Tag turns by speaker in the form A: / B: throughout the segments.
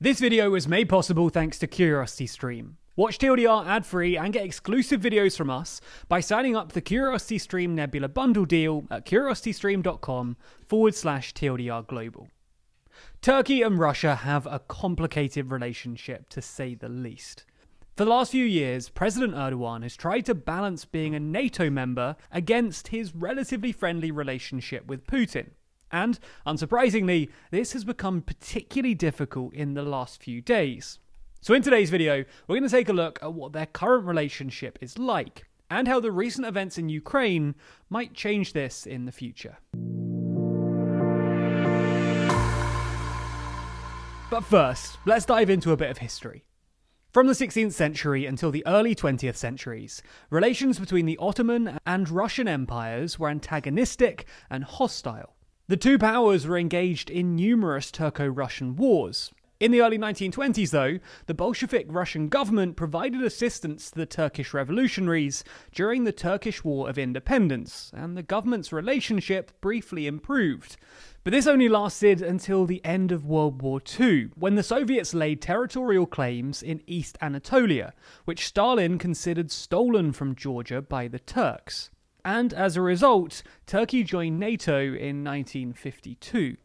A: This video was made possible thanks to CuriosityStream. Watch TLDR ad-free and get exclusive videos from us by signing up the CuriosityStream Nebula Bundle deal at curiositystream.com/TLDR Global. Turkey and Russia have a complicated relationship, to say the least. For the last few years, President Erdogan has tried to balance being a NATO member against his relatively friendly relationship with Putin. And, unsurprisingly, this has become particularly difficult in the last few days. So in today's video, we're going to take a look at what their current relationship is like, and how the recent events in Ukraine might change this in the future. But first, let's dive into a bit of history. From the 16th century until the early 20th centuries, relations between the Ottoman and Russian empires were antagonistic and hostile. The two powers were engaged in numerous Turco-Russian wars. In the early 1920s, though, the Bolshevik Russian government provided assistance to the Turkish revolutionaries during the Turkish War of Independence, and the government's relationship briefly improved. But this only lasted until the end of World War II, when the Soviets laid territorial claims in East Anatolia, which Stalin considered stolen from Georgia by the Turks. And as a result, Turkey joined NATO in 1952.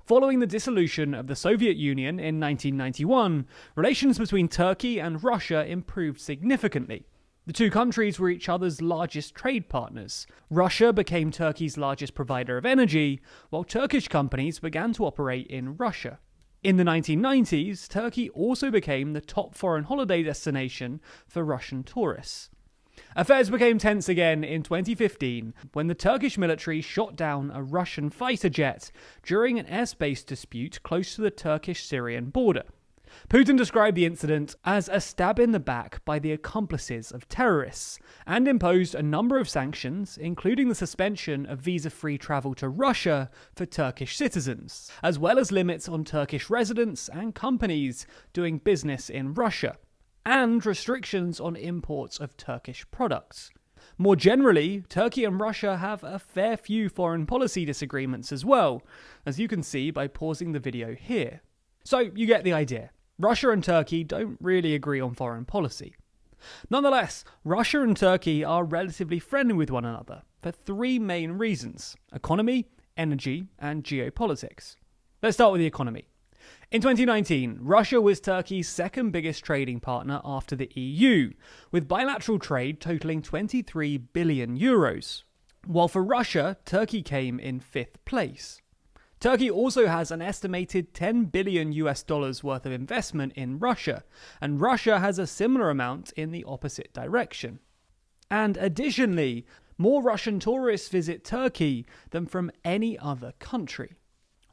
A: Following the dissolution of the Soviet Union in 1991, relations between Turkey and Russia improved significantly. The two countries were each other's largest trade partners. Russia became Turkey's largest provider of energy, while Turkish companies began to operate in Russia. In the 1990s, Turkey also became the top foreign holiday destination for Russian tourists. Affairs became tense again in 2015 when the Turkish military shot down a Russian fighter jet during an airspace dispute close to the Turkish-Syrian border. Putin described the incident as a stab in the back by the accomplices of terrorists and imposed a number of sanctions, including the suspension of visa-free travel to Russia for Turkish citizens, as well as limits on Turkish residents and companies doing business in Russia, and restrictions on imports of Turkish products. More generally, Turkey and Russia have a fair few foreign policy disagreements as well, as you can see by pausing the video here. So you get the idea. Russia and Turkey don't really agree on foreign policy. Nonetheless, Russia and Turkey are relatively friendly with one another for three main reasons: economy, energy, and geopolitics. Let's start with the economy. In 2019, Russia was Turkey's second biggest trading partner after the EU, with bilateral trade totaling 23 billion euros. While for Russia, Turkey came in fifth place. Turkey also has an estimated $10 billion worth of investment in Russia, and Russia has a similar amount in the opposite direction. And additionally, more Russian tourists visit Turkey than from any other country.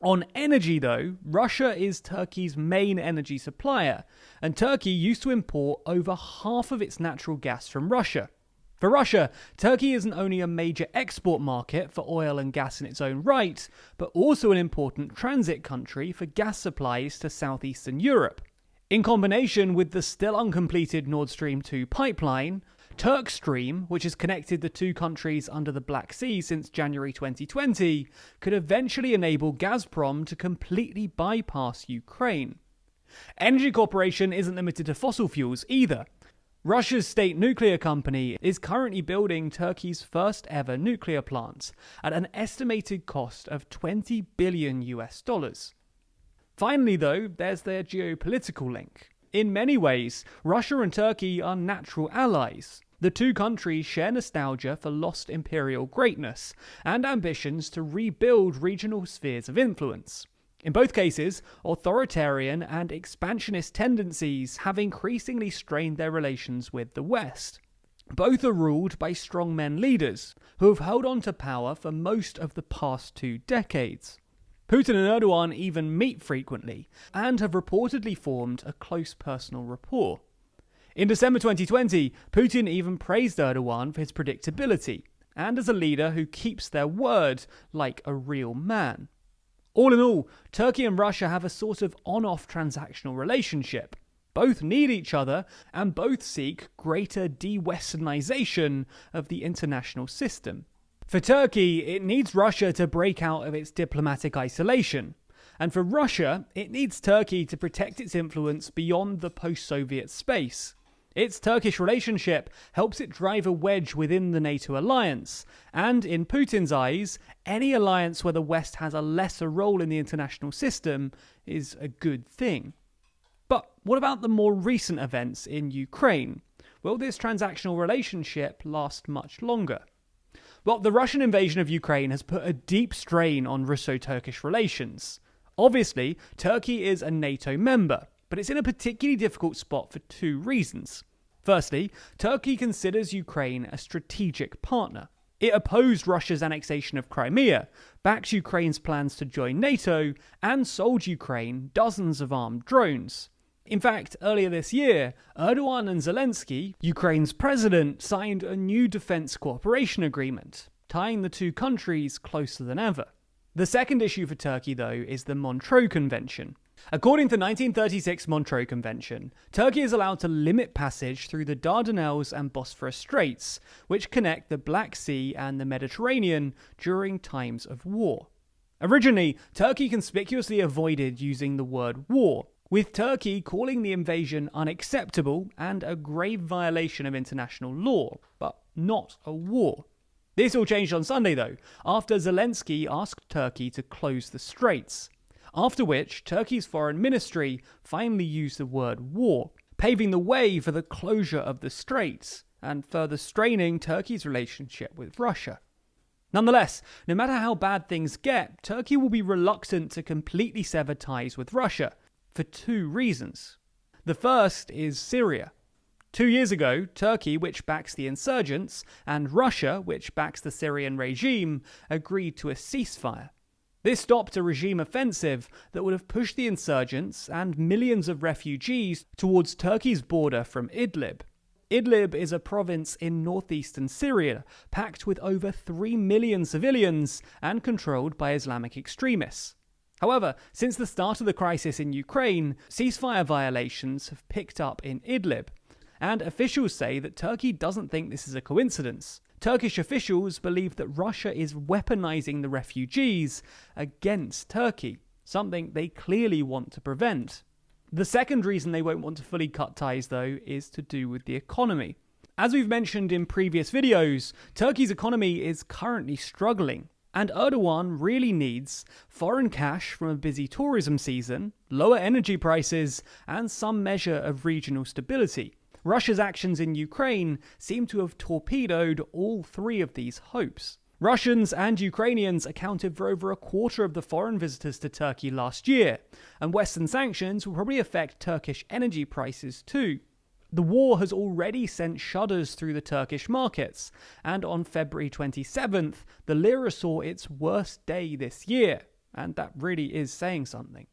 A: On energy, though, Russia is Turkey's main energy supplier, and Turkey used to import over half of its natural gas from Russia. For Russia, Turkey isn't only a major export market for oil and gas in its own right, but also an important transit country for gas supplies to southeastern Europe. In combination with the still uncompleted Nord Stream 2 pipeline, Turkstream, which has connected the two countries under the Black Sea since January 2020, could eventually enable Gazprom to completely bypass Ukraine. Energy Corporation isn't limited to fossil fuels either. Russia's state nuclear company is currently building Turkey's first ever nuclear plant at an estimated cost of $20 billion. Finally, though, there's their geopolitical link. In many ways, Russia and Turkey are natural allies. The two countries share nostalgia for lost imperial greatness and ambitions to rebuild regional spheres of influence. In both cases, authoritarian and expansionist tendencies have increasingly strained their relations with the West. Both are ruled by strongmen leaders who have held on to power for most of the past 2 decades. Putin and Erdogan even meet frequently and have reportedly formed a close personal rapport. In December 2020, Putin even praised Erdogan for his predictability and as a leader who keeps their word like a real man. All in all, Turkey and Russia have a sort of on-off transactional relationship. Both need each other and both seek greater de-Westernization of the international system. For Turkey, it needs Russia to break out of its diplomatic isolation. And for Russia, it needs Turkey to protect its influence beyond the post-Soviet space. Its Turkish relationship helps it drive a wedge within the NATO alliance, and in Putin's eyes, any alliance where the West has a lesser role in the international system is a good thing. But what about the more recent events in Ukraine? Will this transactional relationship last much longer? Well, the Russian invasion of Ukraine has put a deep strain on Russo-Turkish relations. Obviously, Turkey is a NATO member, but it's in a particularly difficult spot for two reasons. Firstly, Turkey considers Ukraine a strategic partner. It opposed Russia's annexation of Crimea, backed Ukraine's plans to join NATO, and sold Ukraine dozens of armed drones. In fact, earlier this year, Erdogan and Zelensky, Ukraine's president, signed a new defense cooperation agreement, tying the two countries closer than ever. The second issue for Turkey, though, is the Montreux Convention. According to the 1936 Montreux Convention, Turkey is allowed to limit passage through the Dardanelles and Bosphorus Straits, which connect the Black Sea and the Mediterranean during times of war. Originally, Turkey conspicuously avoided using the word war, with Turkey calling the invasion unacceptable and a grave violation of international law, but not a war. This all changed on Sunday, though, after Zelensky asked Turkey to close the straits. After which, Turkey's foreign ministry finally used the word war, paving the way for the closure of the straits and further straining Turkey's relationship with Russia. Nonetheless, no matter how bad things get, Turkey will be reluctant to completely sever ties with Russia, for two reasons. The first is Syria. 2 years ago, Turkey, which backs the insurgents, and Russia, which backs the Syrian regime, agreed to a ceasefire. This stopped a regime offensive that would have pushed the insurgents and millions of refugees towards Turkey's border from Idlib. Idlib is a province in northeastern Syria, packed with over 3 million civilians and controlled by Islamic extremists. However, since the start of the crisis in Ukraine, ceasefire violations have picked up in Idlib, and officials say that Turkey doesn't think this is a coincidence. Turkish officials believe that Russia is weaponizing the refugees against Turkey, something they clearly want to prevent. The second reason they won't want to fully cut ties, though, is to do with the economy. As we've mentioned in previous videos, Turkey's economy is currently struggling, and Erdogan really needs foreign cash from a busy tourism season, lower energy prices, and some measure of regional stability. Russia's actions in Ukraine seem to have torpedoed all three of these hopes. Russians and Ukrainians accounted for over a quarter of the foreign visitors to Turkey last year, and Western sanctions will probably affect Turkish energy prices too. The war has already sent shudders through the Turkish markets, and on February 27th, the lira saw its worst day this year, and that really is saying something.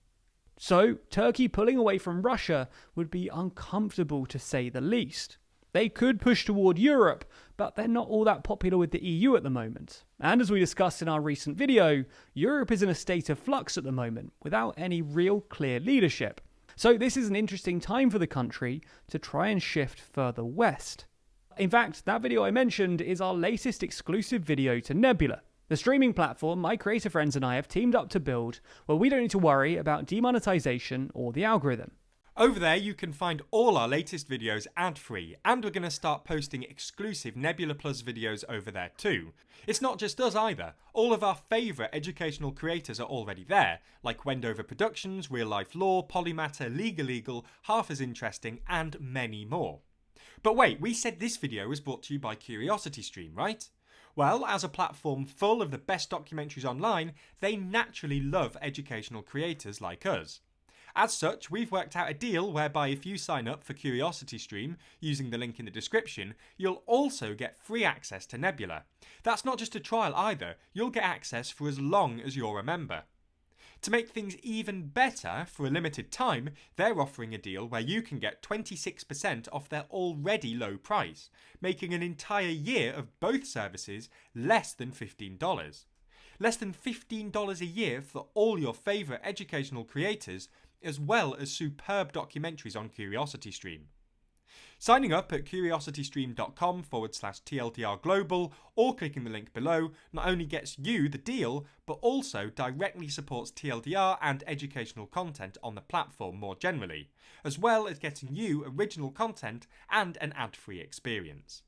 A: So, Turkey pulling away from Russia would be uncomfortable to say the least. They could push toward Europe, but they're not all that popular with the EU at the moment. And as we discussed in our recent video, Europe is in a state of flux at the moment, without any real clear leadership. So this is an interesting time for the country to try and shift further west. In fact, that video I mentioned is our latest exclusive video to Nebula, the streaming platform my creator friends and I have teamed up to build, where we don't need to worry about demonetization or the algorithm.
B: Over there you can find all our latest videos ad-free, and we're going to start posting exclusive Nebula Plus videos over there too. It's not just us either, all of our favourite educational creators are already there, like Wendover Productions, Real Life Law, Polymatter, Legal, Half as Interesting, and many more. But wait, we said this video was brought to you by CuriosityStream, right? Well, as a platform full of the best documentaries online, they naturally love educational creators like us. As such, we've worked out a deal whereby if you sign up for CuriosityStream using the link in the description, you'll also get free access to Nebula. That's not just a trial either, you'll get access for as long as you're a member. To make things even better, for a limited time, they're offering a deal where you can get 26% off their already low price, making an entire year of both services less than $15. Less than $15 a year for all your favourite educational creators, as well as superb documentaries on CuriosityStream. Signing up at curiositystream.com/TLDR Global or clicking the link below not only gets you the deal, but also directly supports TLDR and educational content on the platform more generally, as well as getting you original content and an ad-free experience.